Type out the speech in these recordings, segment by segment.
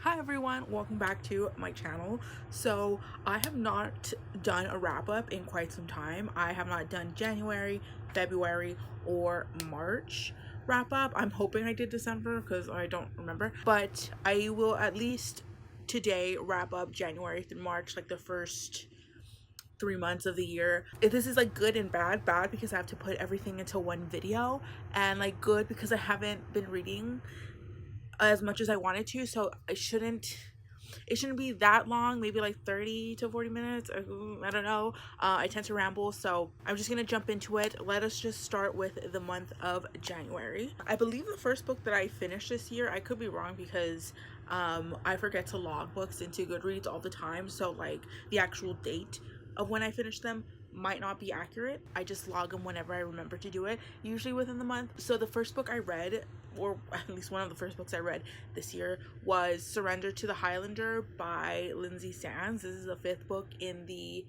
Hi everyone, welcome back to my channel. So I have not done a wrap-up in quite some time. I have not done January, February, or March wrap-up. I'm hoping I did December because I don't remember, but I will at least today wrap up January through March, like the first 3 months of the year. If this is like good and bad because I have to put everything into one video, and like good because I haven't been reading as much as I wanted to, so it shouldn't be that long, maybe like 30 to 40 minutes. I don't know. I tend to ramble, so I'm just gonna jump into it. Let us just start with the month of January. I believe the first book that I finished this year, I could be wrong because I forget to log books into Goodreads all the time, so like the actual date of when I finished them might not be accurate. I just log them whenever I remember to do it, usually within the month. So the first book I read, or at least one of the first books I read this year, was Surrender to the Highlander by Lynsay. This is the 5th book in the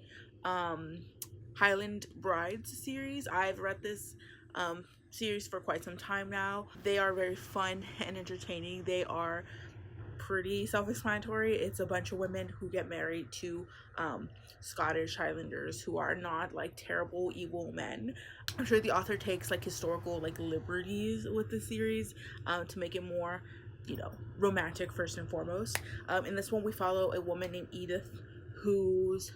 Highland Brides series. I've read this series for quite some time now. They are very fun and entertaining. They are pretty self-explanatory. It's a bunch of women who get married to Scottish Highlanders who are not like terrible evil men. I'm sure the author takes like historical like liberties with the series to make it more, you know, romantic first and foremost. In this one we follow a woman named Edith whose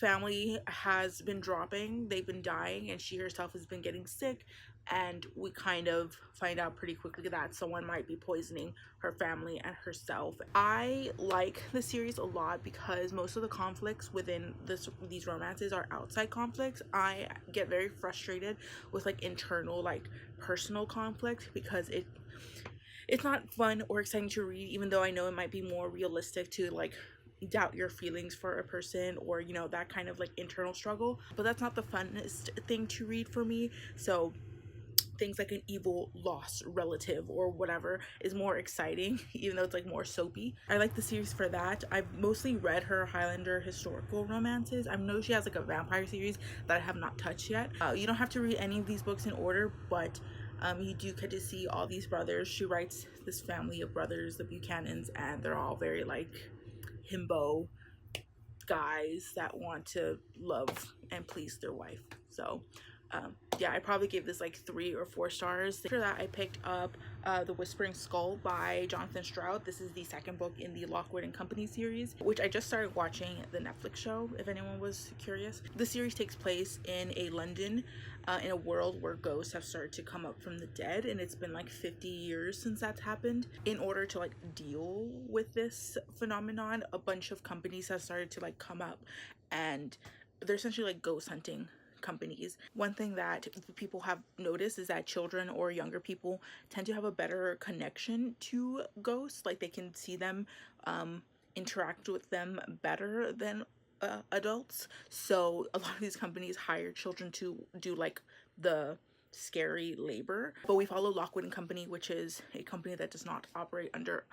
family has been dropping. They've been dying, and she herself has been getting sick, and we kind of find out pretty quickly that someone might be poisoning her family and herself. I like the series a lot because most of the conflicts within these romances are outside conflicts. I get very frustrated with like internal, like personal conflict, because it's not fun or exciting to read, even though I know it might be more realistic to like doubt your feelings for a person, or you know, that kind of like internal struggle. But that's not the funnest thing to read for me. So things like an evil lost relative or whatever is more exciting, even though it's like more soapy. I like the series for that. I've mostly read her Highlander historical romances. I know she has like a vampire series that I have not touched yet. You don't have to read any of these books in order, but you do get to see all these brothers. She writes this family of brothers, the Buchanans, and they're all very like himbo guys that want to love and please their wife. So yeah, I probably gave this like 3 or 4 stars. After that, I picked up The Whispering Skull by Jonathan Stroud. This is the 2nd book in the Lockwood and Company series, which I just started watching the Netflix show, if anyone was curious. The series takes place in a London, in a world where ghosts have started to come up from the dead, and it's been like 50 years since that's happened. In order to like deal with this phenomenon, a bunch of companies have started to like come up, and they're essentially like ghost hunting companies. One thing that people have noticed is that children or younger people tend to have a better connection to ghosts. Like they can see them, interact with them better than adults. So a lot of these companies hire children to do like the scary labor. But we follow Lockwood and Company, which is a company that does not operate under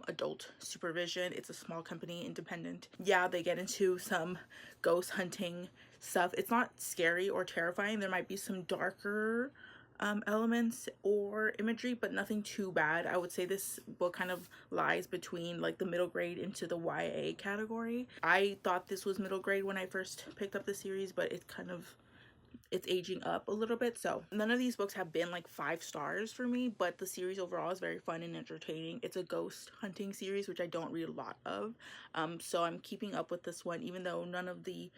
adult supervision. It's a small company, independent. Yeah, they get into some ghost hunting stuff. It's not scary or terrifying. There might be some darker elements or imagery, but nothing too bad. I would say this book kind of lies between like the middle grade into the YA category. I thought this was middle grade when I first picked up the series, but it's aging up a little bit. So none of these books have been like 5 stars for me, but the series overall is very fun and entertaining. It's a ghost hunting series, which I don't read a lot of, so I'm keeping up with this one, even though none of the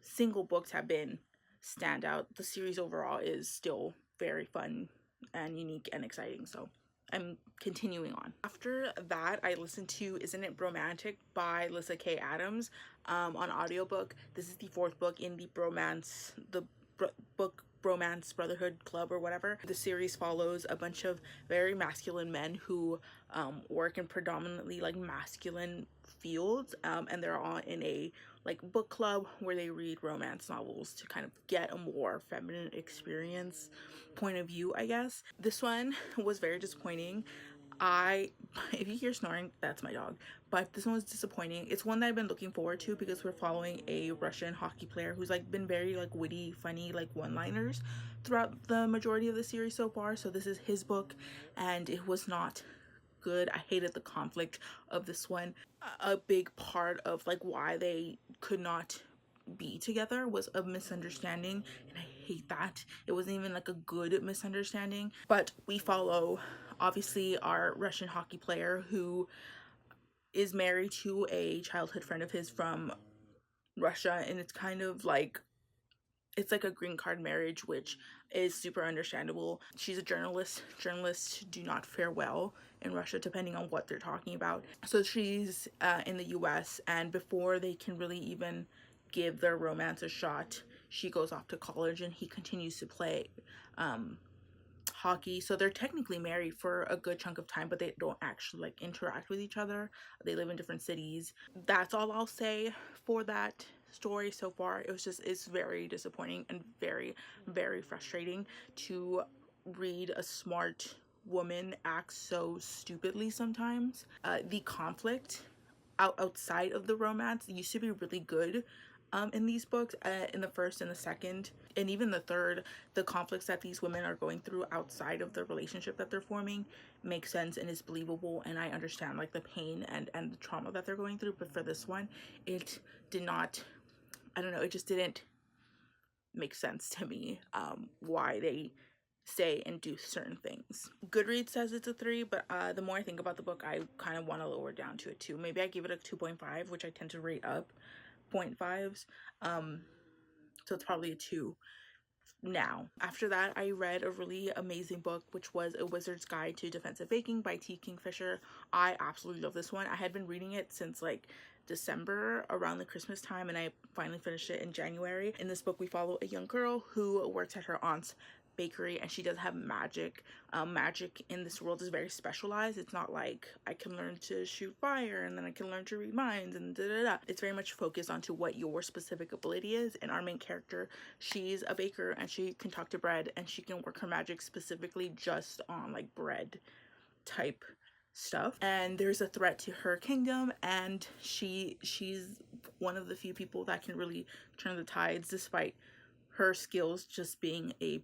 single books have been standout. The series overall is still very fun and unique and exciting, so I'm continuing on. After that, I listened to Isn't It Bromantic by Lyssa K. Adams on audiobook. This is the 4th book in the Bromance Brotherhood Club or whatever. The series follows a bunch of very masculine men who work in predominantly like masculine fields, and they're all in a like book club where they read romance novels to kind of get a more feminine experience point of view, I guess. This one was very disappointing. If you hear snoring, that's my dog, but this one was disappointing. It's one that I've been looking forward to because we're following a Russian hockey player who's like been very like witty, funny, like one-liners throughout the majority of the series so far. So this is his book, and it was not good. I hated the conflict of this one. A big part of like why they could not be together was a misunderstanding, and I hate that. It wasn't even like a good misunderstanding. But we follow obviously our Russian hockey player who is married to a childhood friend of his from Russia, and it's kind of like, it's like a green card marriage, which is super understandable. She's a journalist. Journalists do not fare well in Russia, depending on what they're talking about. So she's in the US, and before they can really even give their romance a shot, she goes off to college and he continues to play hockey. So they're technically married for a good chunk of time, but they don't actually like interact with each other. They live in different cities. That's all I'll say for that story so far. It's very disappointing and very, very frustrating to read a smart woman act so stupidly sometimes. The conflict outside of the romance used to be really good in these books, in the first and the second and even the third. The conflicts that these women are going through outside of the relationship that they're forming makes sense and is believable, and I understand like the pain and the trauma that they're going through. But for this one, it did not, I don't know, it just didn't make sense to me why they say and do certain things. Goodreads says it's a 3, but the more I think about the book, I kind of want to lower it down to a 2. Maybe I give it a 2.5, which I tend to rate up 0.5s. So it's probably a 2 now. After that, I read a really amazing book, which was A Wizard's Guide to Defensive Baking by T. Kingfisher. I absolutely love this one. I had been reading it since like December, around the Christmas time, and I finally finished it in January. In this book, we follow a young girl who works at her aunt's bakery, and she does have magic. Magic in this world is very specialized. It's not like I can learn to shoot fire and then I can learn to read minds and da-da-da. It's very much focused onto what your specific ability is. And our main character, she's a baker and she can talk to bread, and she can work her magic specifically just on like bread type stuff. And there's a threat to her kingdom, and she's one of the few people that can really turn the tides despite her skills just being a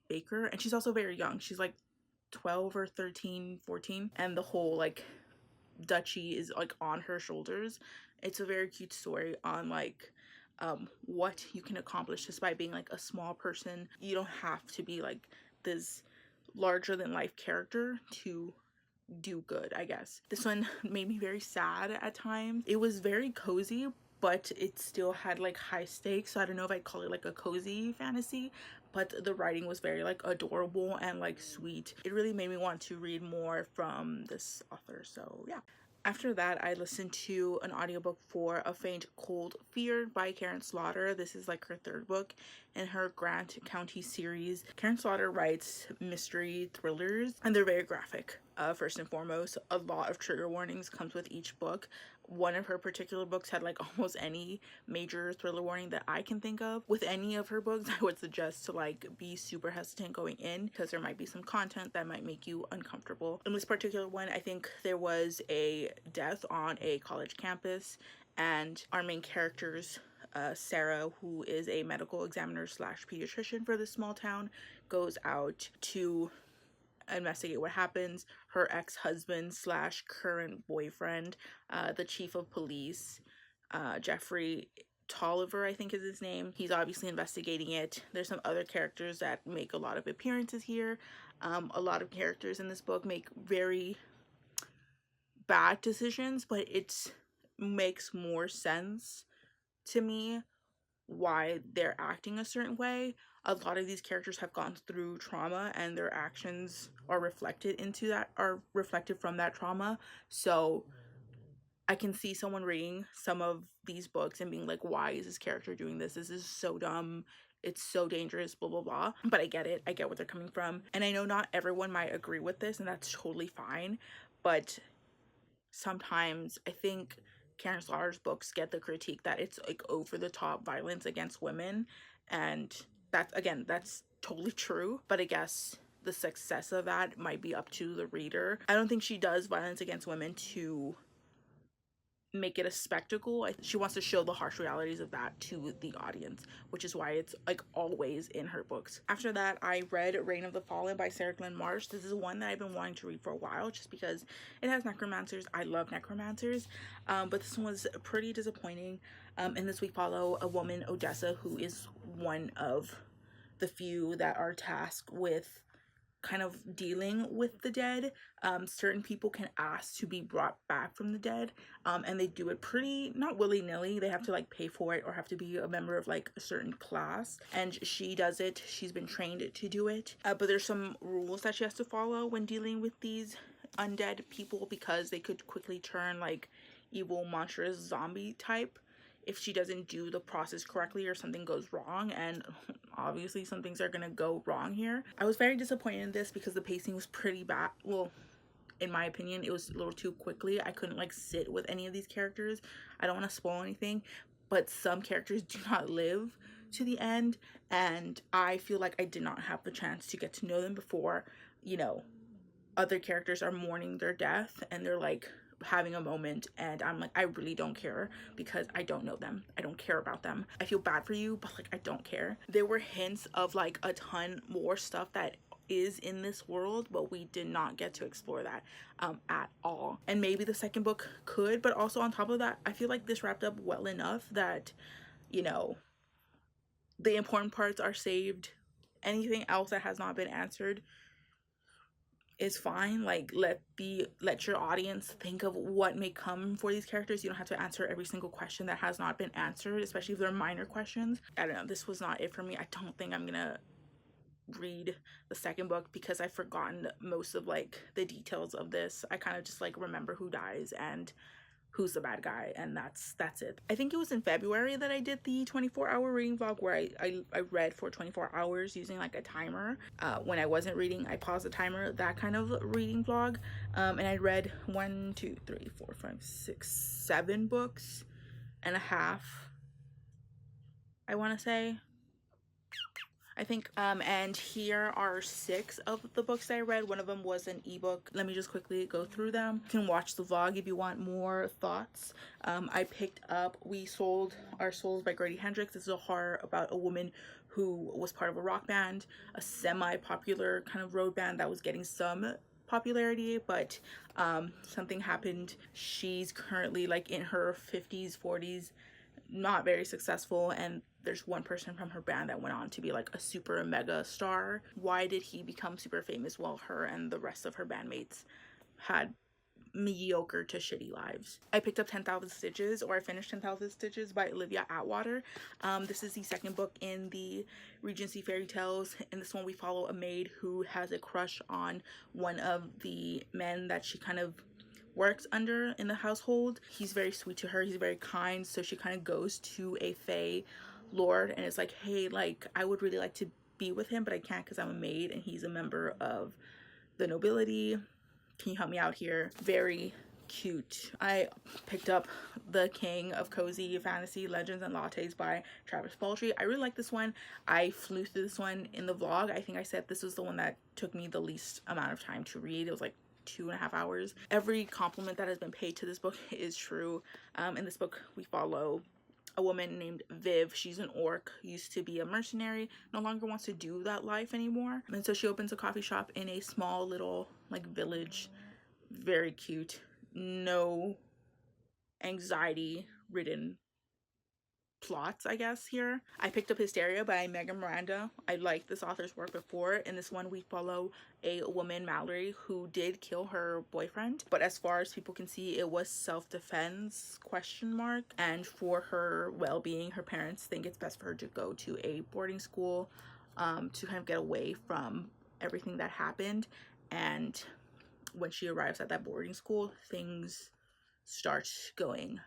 baker. And she's also very young. She's like 12 or 13, 14, and the whole like duchy is like on her shoulders. It's a very cute story on like what you can accomplish just by being like a small person. You don't have to be like this larger than life character to do good, I guess. This one made me very sad at times. It was very cozy, but it still had like high stakes, so I don't know if I'd call it like a cozy fantasy, but the writing was very like adorable and like sweet. It really made me want to read more from this author, so yeah. After that, I listened to an audiobook for A Faint Cold Fear by Karin Slaughter. This is like her 3rd book in her Grant County series. Karin Slaughter writes mystery thrillers, and they're very graphic. First and foremost, a lot of trigger warnings comes with each book. One of her particular books had like almost any major thriller warning that I can think of. With any of her books, I would suggest to like be super hesitant going in, because there might be some content that might make you uncomfortable. In this particular one, I think there was a death on a college campus, and our main characters, Sarah, who is a medical examiner slash pediatrician for this small town, goes out to investigate what happens. Her ex-husband slash current boyfriend, the chief of police, Jeffrey Tolliver, I think is his name, he's obviously investigating it. There's some other characters that make a lot of appearances here. A lot of characters in this book make very bad decisions, but it makes more sense to me why they're acting a certain way. A lot of these characters have gone through trauma, and their actions are reflected from that trauma. So I can see someone reading some of these books and being like, why is this character doing this? This is so dumb. It's so dangerous, blah, blah, blah. But I get it. I get where they're coming from. And I know not everyone might agree with this, and that's totally fine. But sometimes I think Karin Slaughter's books get the critique that it's like over the top violence against women, and that's totally true, but I guess the success of that might be up to the reader. I don't think she does violence against women to make it a spectacle. She wants to show the harsh realities of that to the audience, which is why it's like always in her books. After that, I read Reign of the Fallen by Sarah Glenn Marsh. This is one that I've been wanting to read for a while just because it has necromancers. I love necromancers, but this one was pretty disappointing. In this we follow a woman, Odessa, who is one of the few that are tasked with kind of dealing with the dead. Certain people can ask to be brought back from the dead, and they do it pretty not willy-nilly. They have to like pay for it or have to be a member of like a certain class, and she does it. She's been trained to do it, but there's some rules that she has to follow when dealing with these undead people, because they could quickly turn like evil, monstrous zombie type if she doesn't do the process correctly or something goes wrong, and obviously some things are gonna go wrong here. I was very disappointed in this because the pacing was pretty bad. Well, in my opinion, it was a little too quickly. I couldn't like sit with any of these characters. I don't want to spoil anything, but some characters do not live to the end, and I feel like I did not have the chance to get to know them before, you know, other characters are mourning their death and they're like having a moment, and I'm like, I really don't care because I don't know them. I don't care about them. I feel bad for you, but like I don't care. There were hints of like a ton more stuff that is in this world, but we did not get to explore that at all. And maybe the second book could, but also on top of that, I feel like this wrapped up well enough that, you know, the important parts are saved. Anything else that has not been answered is fine. Like let your audience think of what may come for these characters. You don't have to answer every single question that has not been answered, especially if they're minor questions. I don't know, this was not it for me. I don't think I'm gonna read the second book because I've forgotten most of like the details of this. I kind of just like remember who dies and who's the bad guy, and that's it. I think it was in February that I did the 24-hour reading vlog where I read for 24 hours using like a timer. When I wasn't reading, I paused the timer, that kind of reading vlog. And I read 1, 2, 3, 4, 5, 6, 7 books and a half, I want to say. I think, and here are 6 of the books I read. One of them was an ebook. Let me just quickly go through them. You can watch the vlog if you want more thoughts. I picked up We Sold Our Souls by Grady Hendrix. This is a horror about a woman who was part of a rock band, a semi-popular kind of road band that was getting some popularity, but something happened. She's currently like in her 50s, 40s, not very successful, and there's one person from her band that went on to be like a super mega star. Why did he become super famous while her and the rest of her bandmates had mediocre to shitty lives? I picked up 10,000 Stitches, or I finished 10,000 Stitches by Olivia Atwater. This is the second book in the Regency fairy tales. In this one we follow a maid who has a crush on one of the men that she kind of works under in the household. He's very sweet to her, he's very kind, so she kind of goes to a fae lord and is like, hey, like I would really like to be with him, but I can't because I'm a maid and he's a member of the nobility. Can you help me out here? Very cute. I picked up The King of Cozy Fantasy Legends and Lattes by Travis Baldree. I really like this one. I flew through this one in the vlog. I think I said this was the one that took me the least amount of time to read. It was like 2.5 hours. Every compliment that has been paid to this book is true. In this book we follow a woman named Viv. She's an orc, used to be a mercenary, no longer wants to do that life anymore, and so she opens a coffee shop in a small little like village. Very cute. No anxiety ridden plots, I guess, here. I picked up Hysteria by Miranda. I liked this author's work before. In this one we follow a woman, Mallory, who did kill her boyfriend, but as far as people can see, it was self-defense ? And for her well-being, her parents think it's best for her to go to a boarding school to kind of get away from everything that happened. And when she arrives at that boarding school, things start going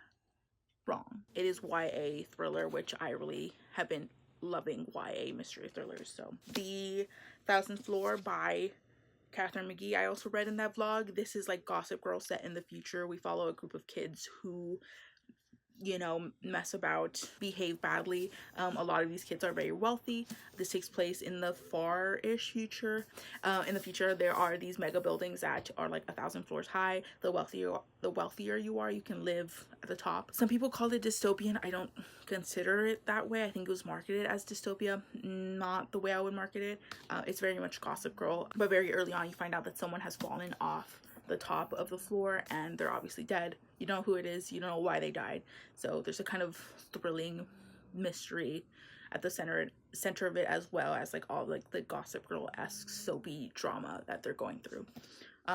wrong. It is YA thriller, which I really have been loving YA mystery thrillers. So The Thousandth Floor by Katharine McGee, I also read in that vlog. This is like Gossip Girl set in the future. We follow a group of kids who you know, mess about, behave badly. A lot of these kids are very wealthy. This takes place in the far-ish future. In the future, there are these mega buildings that are like 1,000 floors high. The wealthier you are, you can live at the top. Some people call it dystopian. I don't consider it that way. I think it was marketed as dystopia, not the way I would market it. It's very much Gossip Girl, but very early on you find out that someone has fallen off the top of the floor and they're obviously dead. You don't know who it is, you don't know why they died. So there's a kind of thrilling mystery at the center of it, as well as like all like the Gossip Girl-esque soapy drama that they're going through.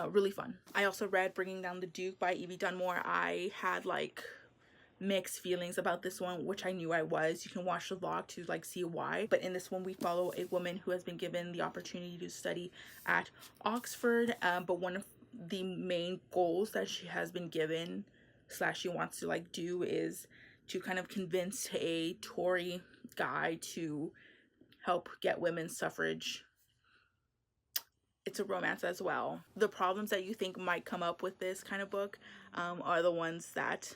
Really fun. I also read Bringing Down the Duke by Evie Dunmore. I had like mixed feelings about this one, which I knew I was. You can watch the vlog to like see why, but in this one we follow a woman who has been given the opportunity to study at Oxford, but one of the main goals that she has been given / she wants to like do is to kind of convince a Tory guy to help get women's suffrage. It's a romance as well. The problems that you think might come up with this kind of book are the ones that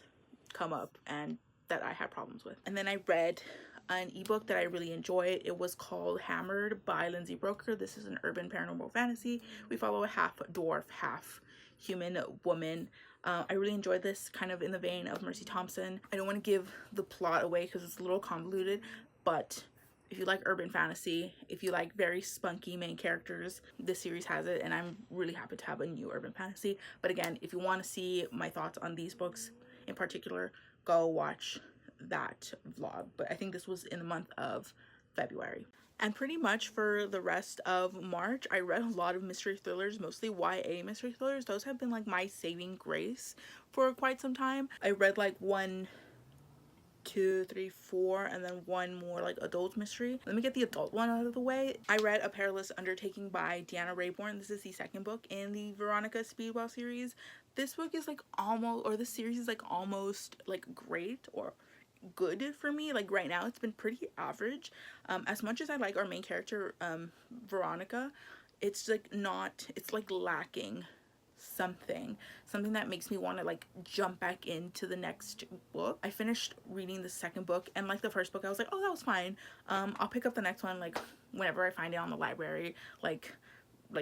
come up and that I had problems with. And then I read an ebook that I really enjoyed. It was called Hammered by Lindsay Buroker. This is an urban paranormal fantasy. We follow a half dwarf, half human woman. I really enjoyed this, kind of in the vein of Mercy Thompson. I don't want to give the plot away because it's a little convoluted, but if you like urban fantasy, if you like very spunky main characters, this series has it, and I'm really happy to have a new urban fantasy. But again, if you want to see my thoughts on these books in particular, go watch that vlog. But I think this was in the month of February. And pretty much for the rest of March, I read a lot of mystery thrillers, mostly YA mystery thrillers. Those have been like my saving grace for quite some time. I read like 1, 2, 3, 4, and then one more like adult mystery. Let me get the adult one out of the way. I read A Perilous Undertaking by Deanna Raybourn. This is the second book in the Veronica Speedwell series. This book is like almost, or this series is like almost like great or good for me. Like right now it's been pretty average. As much as I like our main character Veronica, it's like not, it's like lacking something that makes me want to like jump back into the next book. I finished reading the second book, and like the first book I was like, oh, that was fine. I'll pick up the next one like whenever I find it on the library, like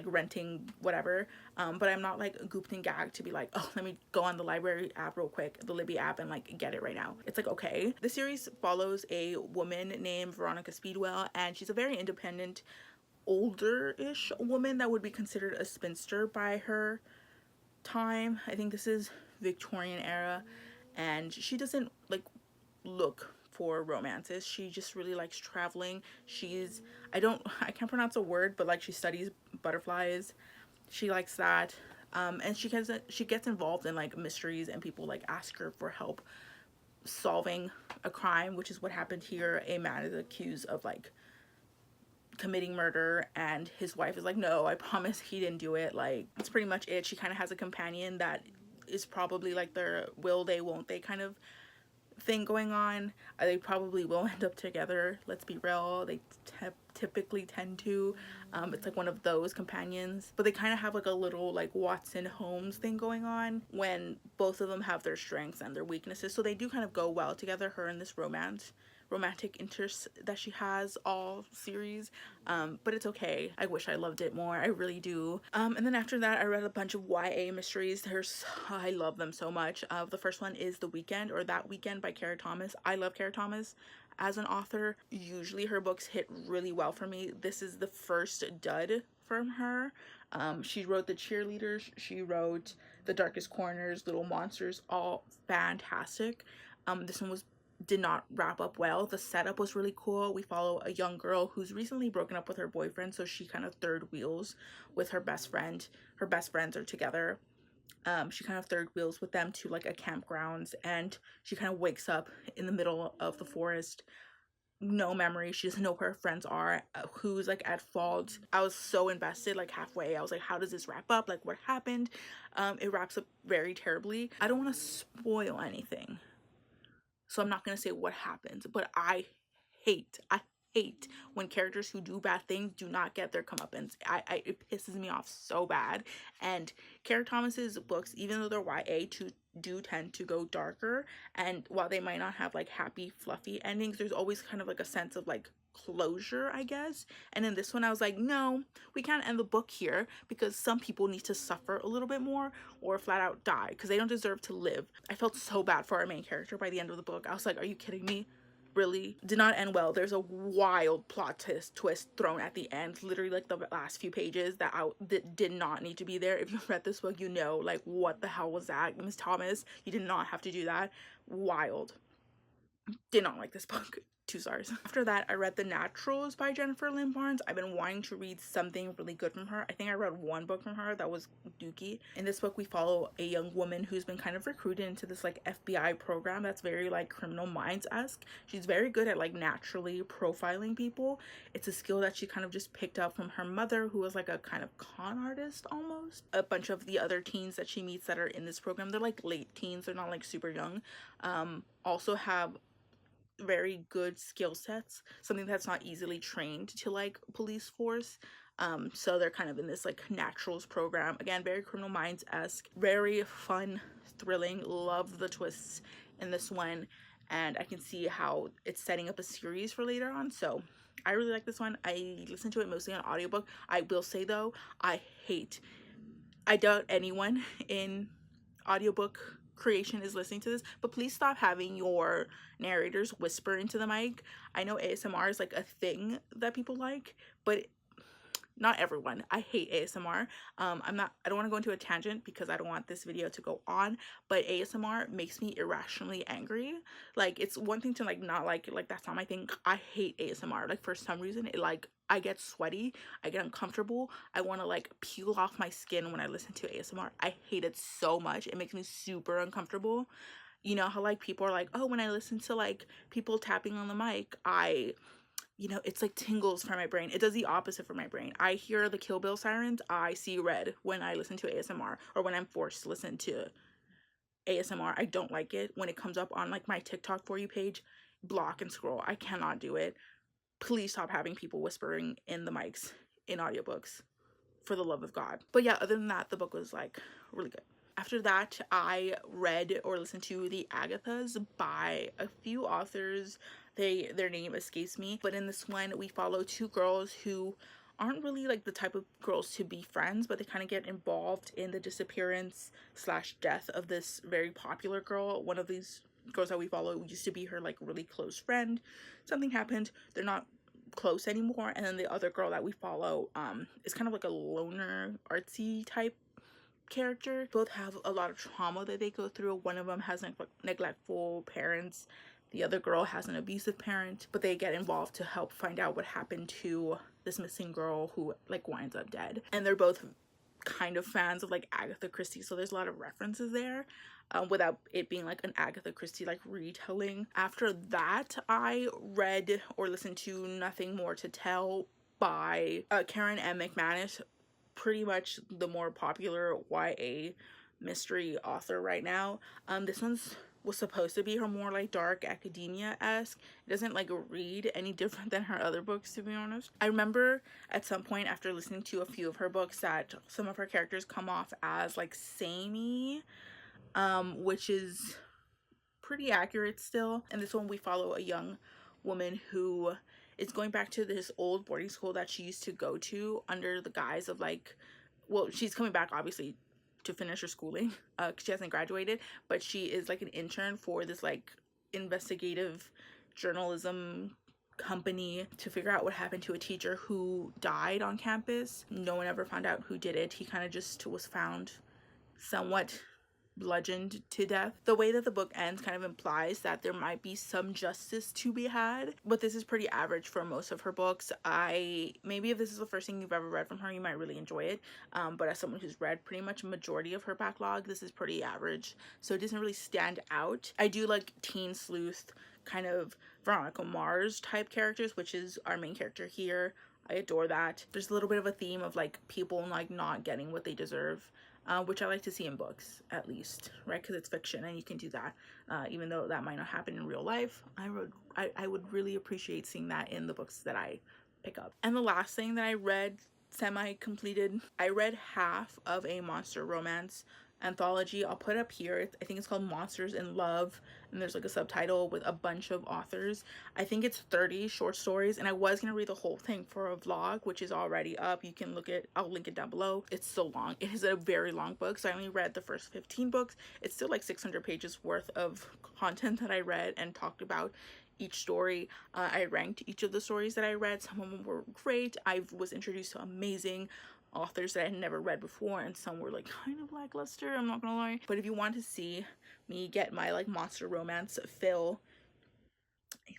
renting, whatever. But I'm not like gooped and gagged to be like, oh, let me go on the library app real quick, the Libby app, and like get it right now. It's like, okay. The series follows a woman named Veronica Speedwell, and she's a very independent, older-ish woman that would be considered a spinster by her time. I think this is Victorian era, and she doesn't like look for romances. She just really likes traveling. I can't pronounce a word, but like she studies butterflies. She likes that. And she gets involved in like mysteries, and people like ask her for help solving a crime, which is what happened here. A man is accused of like committing murder, and his wife is like, no, I promise he didn't do it. Like, that's pretty much it. She kind of has a companion that is probably like their will they won't they kind of thing going on. They probably will end up together, let's be real. They typically tend to. It's like one of those companions, but they kind of have like a little like Watson Holmes thing going on, when both of them have their strengths and their weaknesses, so they do kind of go well together, her and this romantic interest that she has all series. But it's okay. I wish I loved it more. I really do. And then after that, I read a bunch of YA mysteries. I love them so much. The first one is The Weekend, or That Weekend, by Kara Thomas. I love Kara Thomas as an author. Usually her books hit really well for me. This is the first dud from her. She wrote The Cheerleaders. She wrote The Darkest Corners, Little Monsters, all fantastic. This one did not wrap up well. The setup was really cool. We follow a young girl who's recently broken up with her boyfriend, so she kind of third wheels with her best friend. Her best friends are together. She kind of third wheels with them to like a campground, and she kind of wakes up in the middle of the forest. No memory. She doesn't know where her friends are, who's like at fault. I was so invested, like halfway I was like, how does this wrap up? Like, what happened? It wraps up very terribly. I don't want to spoil anything, so I'm not going to say what happens, but I hate when characters who do bad things do not get their comeuppance. It pisses me off so bad. And Kara Thomas's books, even though they're YA, do tend to go darker, and while they might not have like happy fluffy endings, there's always kind of like a sense of like closure, I guess. And in this one I was like, no, we can't end the book here, because some people need to suffer a little bit more or flat out die, because they don't deserve to live. I felt so bad for our main character by the end of the book. I was like, are you kidding me? Really? Did not end well. There's a wild plot twist thrown at the end, literally like the last few pages, that did not need to be there. If you read this book, you know, like, what the hell was that, Miss Thomas? You did not have to do that. Wild. Did not like this book. 2 stars. After that, I read The Naturals by Jennifer Lynn Barnes. I've been wanting to read something really good from her. I think I read one book from her that was dookie. In this book, we follow a young woman who's been kind of recruited into this like FBI program that's very like Criminal Minds-esque. She's very good at like naturally profiling people. It's a skill that she kind of just picked up from her mother, who was like a kind of con artist almost. A bunch of the other teens that she meets that are in this program, they're like late teens, they're not like super young, also have very good skill sets, something that's not easily trained to like police force. So they're kind of in this like naturals program. Again, very Criminal Minds-esque, very fun, thrilling. Love the twists in this one, and I can see how it's setting up a series for later on. So I really like this one. I listen to it mostly on audiobook. I will say though, I doubt anyone in audiobook creation is listening to this, but please stop having your narrators whisper into the mic. I know ASMR is like a thing that people like, but not everyone. I hate ASMR. I don't want to go into a tangent because I don't want this video to go on, but ASMR makes me irrationally angry. Like, it's one thing to like not like it, like that's not my thing. I hate ASMR. Like, for some reason it like, I get sweaty, I get uncomfortable, I want to like peel off my skin when I listen to ASMR. I hate it so much. It makes me super uncomfortable. You know how like people are like, oh, when I listen to like people tapping on the mic, you know, it's like tingles for my brain. It does the opposite for my brain. I hear the Kill Bill sirens, I see red when I listen to ASMR, or when I'm forced to listen to ASMR. I don't like it. When it comes up on like my TikTok For You page, block and scroll. I cannot do it. Please stop having people whispering in the mics in audiobooks, for the love of God. But yeah, other than that, the book was like really good. After that, I read or listened to The Agathas by a few authors. Their name escapes me, but in this one we follow 2 girls who aren't really like the type of girls to be friends, but they kind of get involved in the disappearance / death of this very popular girl. One of these girls that we follow used to be her like really close friend. Something happened, they're not close anymore, and then the other girl that we follow is kind of like a loner, artsy type character. Both have a lot of trauma that they go through. One of them has neglectful parents, the other girl has an abusive parent, but they get involved to help find out what happened to this missing girl who like winds up dead. And they're both kind of fans of like Agatha Christie, so there's a lot of references there, without it being like an Agatha Christie like retelling. After that, I read or listened to Nothing More to Tell by Karin M. McManus, pretty much the more popular YA mystery author right now. This was supposed to be her more like dark academia-esque. It doesn't like read any different than her other books, to be honest. I remember at some point after listening to a few of her books that some of her characters come off as like samey, which is pretty accurate still. In this one we follow a young woman who is going back to this old boarding school that she used to go to under the guise of like, well, she's coming back obviously to finish her schooling, because she hasn't graduated, but she is like an intern for this like investigative journalism company to figure out what happened to a teacher who died on campus. No one ever found out who did it. He kind of just was found somewhat bludgeoned to death. The way that the book ends kind of implies that there might be some justice to be had, but this is pretty average for most of her books. Maybe if this is the first thing you've ever read from her, you might really enjoy it, but as someone who's read pretty much a majority of her backlog, this is pretty average, so it doesn't really stand out. I do like teen sleuth, kind of Veronica Mars type characters, which is our main character here. I adore that. There's a little bit of a theme of like people like not getting what they deserve, which I like to see in books, at least, right? Because it's fiction and you can do that, even though that might not happen in real life. I would really appreciate seeing that in the books that I pick up. And the last thing that I read semi-completed, I read half of a monster romance anthology. I'll put it up here. I think it's called Monsters in Love, and there's like a subtitle with a bunch of authors. I think it's 30 short stories, and I was gonna read the whole thing for a vlog, which is already up. You can look at, I'll link it down below. It's so long. It is a very long book, so I only read the first 15 books. It's still like 600 pages worth of content that I read and talked about each story. I ranked each of the stories that I read. Some of them were great. I was introduced to amazing authors that I had never read before, and some were like kind of lackluster, I'm not gonna lie. But if you want to see me get my like monster romance fill,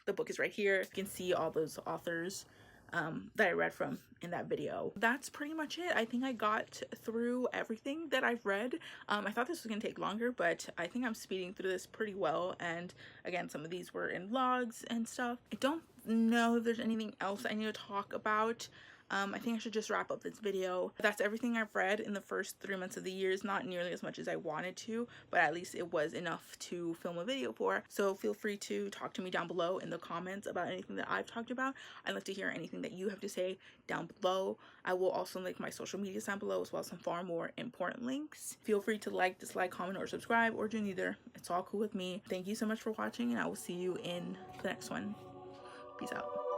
the book is right here. You can see all those authors that I read from in that video. That's pretty much it. I think I got through everything that I've read. I thought this was gonna take longer, but I think I'm speeding through this pretty well. And again, some of these were in vlogs and stuff. I don't know if there's anything else I need to talk about. I think I should just wrap up this video. That's everything I've read in the first 3 months of the year. It's not nearly as much as I wanted to, but at least it was enough to film a video for. So feel free to talk to me down below in the comments about anything that I've talked about. I'd like to hear anything that you have to say down below. I will also link my social media down below, as well as some far more important links. Feel free to like, dislike, comment, or subscribe, or do neither. It's all cool with me. Thank you so much for watching, and I will see you in the next one. Peace out.